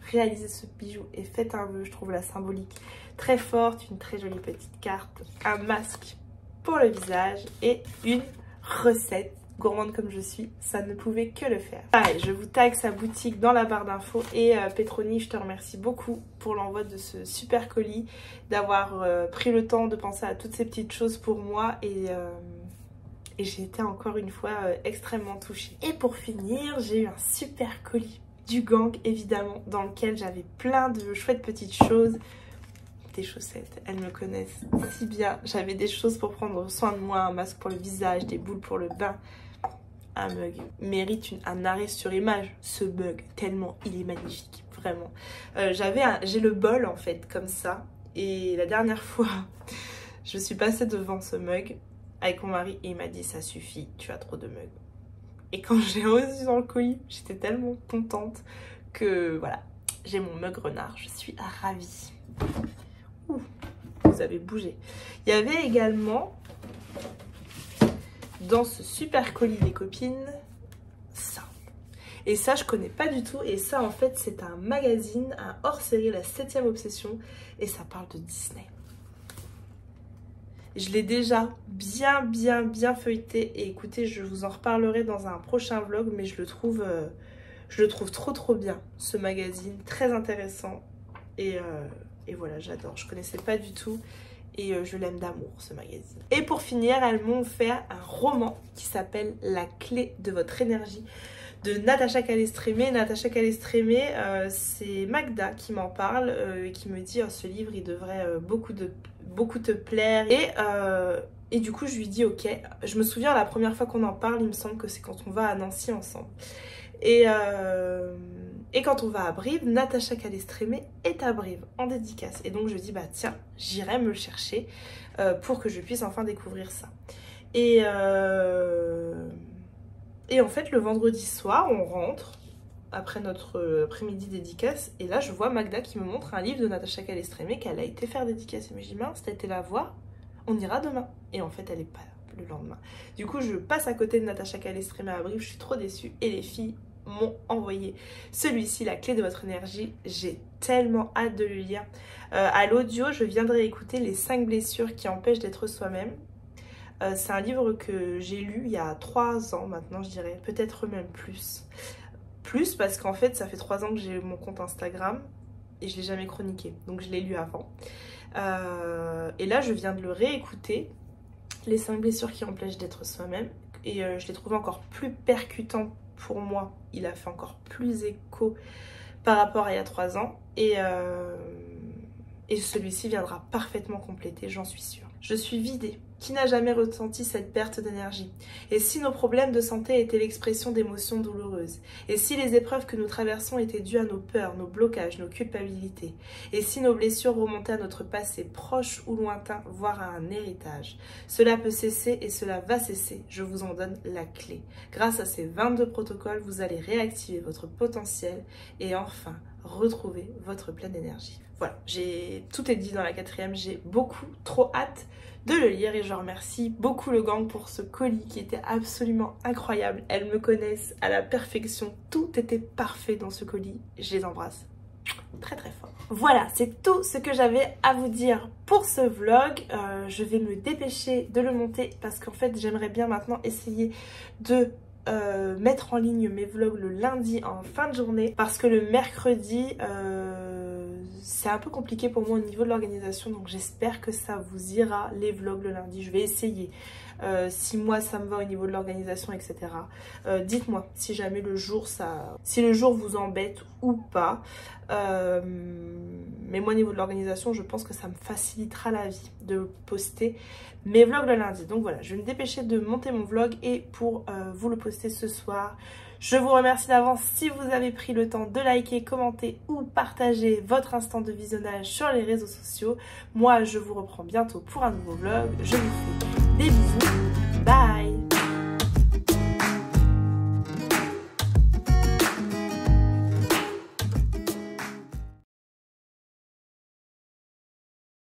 Speaker 1: Réalisez ce bijou et faites un vœu, je trouve la symbolique très forte, une très jolie petite carte, un masque pour le visage et une recette. Gourmande comme je suis, ça ne pouvait que le faire. Pareil, je vous tag sa boutique dans la barre d'infos et Petroni, je te remercie beaucoup pour l'envoi de ce super colis, d'avoir pris le temps de penser à toutes ces petites choses pour moi et j'ai été encore une fois extrêmement touchée. Et pour finir, j'ai eu un super colis du gang évidemment dans lequel j'avais plein de chouettes petites choses. Des chaussettes, elles me connaissent si bien. J'avais des choses pour prendre soin de moi, un masque pour le visage, des boules pour le bain. Un mug mérite un arrêt sur image, ce mug, tellement il est magnifique, vraiment. J'ai le bol en fait comme ça et la dernière fois je suis passée devant ce mug avec mon mari et il m'a dit ça suffit, tu as trop de mugs. Et quand j'ai reçu dans le colis, j'étais tellement contente que voilà, j'ai mon mug renard, je suis ravie. Ouh, vous avez bougé. Il y avait également, dans ce super colis des copines, ça. Et ça, je connais pas du tout. Et ça, en fait, c'est un magazine, un hors-série, la 7e obsession. Et ça parle de Disney. Je l'ai déjà bien feuilleté et écoutez, je vous en reparlerai dans un prochain vlog, mais je le trouve trop bien, ce magazine, très intéressant et voilà, j'adore. Je connaissais pas du tout et je l'aime d'amour, ce magazine. Et pour finir, elles m'ont offert un roman qui s'appelle La clé de votre énergie de Natacha Calestrémé. Natacha Calestrémé, c'est Magda qui m'en parle et qui me dit oh, ce livre il devrait beaucoup te plaire et du coup je lui dis ok. Je me souviens la première fois qu'on en parle, il me semble que c'est quand on va à Nancy ensemble et quand on va à Brive, Natacha Calestrémé est à Brive en dédicace et donc je dis bah tiens j'irai me le chercher pour que je puisse enfin découvrir ça et en fait le vendredi soir on rentre après notre après-midi dédicace et là je vois Magda qui me montre un livre de Natacha Calestrémé qu'elle a été faire dédicacer. Mais je dis mince, t'as été la voir, on ira demain. Et en fait elle est pas là le lendemain. Du coup je passe à côté de Natacha Calestrémé à Brive, je suis trop déçue et les filles m'ont envoyé celui-ci, La clé de votre énergie. J'ai tellement hâte de le lire. À l'audio je viendrai écouter Les 5 blessures qui empêchent d'être soi-même. C'est un livre que j'ai lu il y a 3 ans maintenant, je dirais, peut-être même plus. Plus parce qu'en fait ça fait 3 ans que j'ai mon compte Instagram et je l'ai jamais chroniqué, donc je l'ai lu avant. Et là je viens de le réécouter, Les 5 blessures qui empêchent d'être soi-même, et je l'ai trouvé encore plus percutant, pour moi, il a fait encore plus écho par rapport à il y a 3 ans. Et celui-ci viendra parfaitement compléter, j'en suis sûre. Je suis vidée. Qui n'a jamais ressenti cette perte d'énergie? Et si nos problèmes de santé étaient l'expression d'émotions douloureuses? Et si les épreuves que nous traversons étaient dues à nos peurs, nos blocages, nos culpabilités? Et si nos blessures remontaient à notre passé, proche ou lointain, voire à un héritage? Cela peut cesser et cela va cesser. Je vous en donne la clé. Grâce à ces 22 protocoles, vous allez réactiver votre potentiel et enfin retrouver votre pleine énergie. Voilà, tout est dit dans la 4e, j'ai beaucoup trop hâte de le lire et je remercie beaucoup le gang pour ce colis qui était absolument incroyable. Elles me connaissent à la perfection, tout était parfait dans ce colis, je les embrasse très très fort. Voilà, c'est tout ce que j'avais à vous dire pour ce vlog. Je vais me dépêcher de le monter parce qu'en fait j'aimerais bien maintenant essayer de mettre en ligne mes vlogs le lundi en fin de journée parce que le mercredi c'est un peu compliqué pour moi au niveau de l'organisation, donc j'espère que ça vous ira les vlogs le lundi. Je vais essayer si moi ça me va au niveau de l'organisation, etc. Dites-moi si jamais le jour vous embête ou pas. Mais moi au niveau de l'organisation, je pense que ça me facilitera la vie de poster mes vlogs le lundi. Donc voilà, je vais me dépêcher de monter mon vlog et pour vous le poster ce soir. Je vous remercie d'avance si vous avez pris le temps de liker, commenter ou partager votre instant de visionnage sur les réseaux sociaux. Moi, je vous reprends bientôt pour un nouveau vlog. Je vous fais des bisous. Bye!